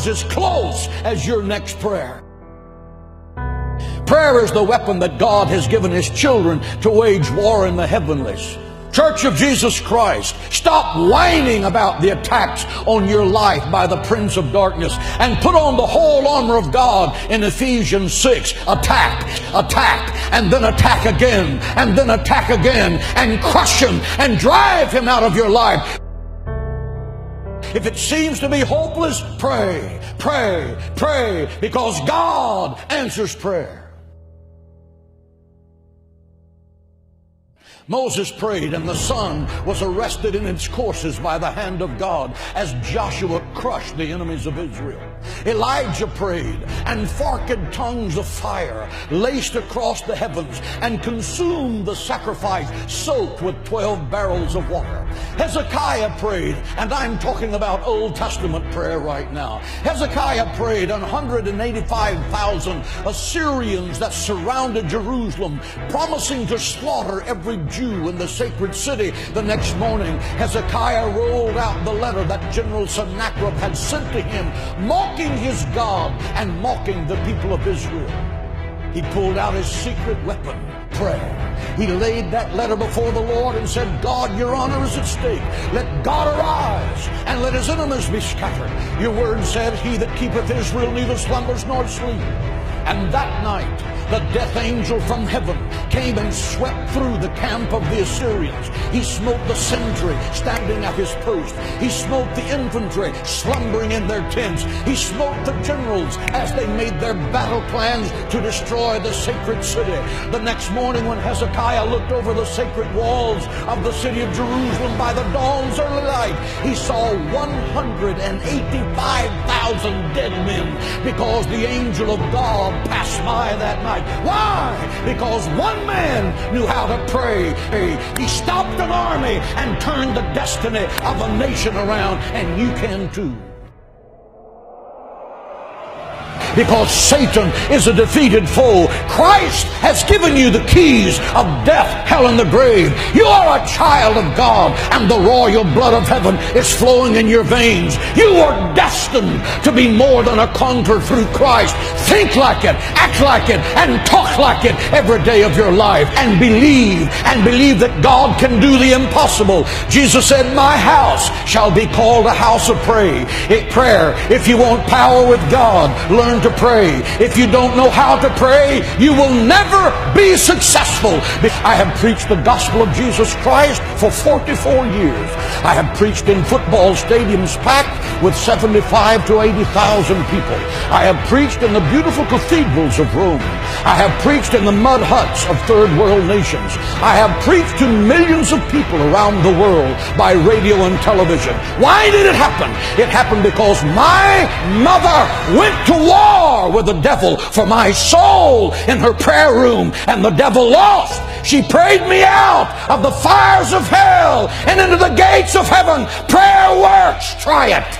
is as close as your next prayer. Prayer is the weapon that God has given His children to wage war in the heavenlies. Church of Jesus Christ, stop whining about the attacks on your life by the prince of darkness and put on the whole armor of God in Ephesians 6. Attack, attack, and then attack again, and then attack again, and crush him and drive him out of your life. If it seems to be hopeless, pray, pray, pray, because God answers prayer. Moses prayed, and the sun was arrested in its courses by the hand of God as Joshua crushed the enemies of Israel. Elijah prayed, and forked tongues of fire laced across the heavens and consumed the sacrifice soaked with 12 barrels of water. Hezekiah prayed, and I'm talking about Old Testament prayer right now. Hezekiah prayed, and 185,000 Assyrians that surrounded Jerusalem, promising to slaughter every Jew in the sacred city. The next morning, Hezekiah rolled out the letter that General Sennacherib had sent to him, mocking his God and mocking the people of Israel. He pulled out his secret weapon, prayer. He laid that letter before the Lord and said, God, your honor is at stake. Let God arise and let his enemies be scattered. Your word said, he that keepeth Israel neither slumbers nor sleep. And that night, the death angel from heaven came and swept through the camp of the Assyrians. He smote the sentry standing at his post. He smote the infantry slumbering in their tents. He smote the generals as they made their battle plans to destroy the sacred city. The next morning, when Hezekiah looked over the sacred walls of the city of Jerusalem by the dawn's early light, he saw 185,000 dead men, because the angel of God passed by that night. Why? Because one man knew how to pray. He stopped an army and turned the destiny of a nation around, and you can too. Because Satan is a defeated foe. Christ has given you the keys of death, hell, and the grave. You are a child of God, and the royal blood of heaven is flowing in your veins. You are destined to be more than a conqueror through Christ. Think like it, act like it, and talk like it every day of your life. And believe that God can do the impossible. Jesus said, my house shall be called a house of prayer. If you want power with God, learn to pray. If you don't know how to pray, you will never be successful. I have preached the gospel of Jesus Christ for 44 years. I have preached in football stadiums packed with 75 to 80,000 people. I have preached in the beautiful cathedrals of Rome. I have preached in the mud huts of third world nations. I have preached to millions of people around the world by radio and television. Why did it happen? It happened because my mother went to war with the devil for my soul in her prayer room, and the devil lost. She prayed me out of the fires of hell and into the gates of heaven. Prayer works. Try it.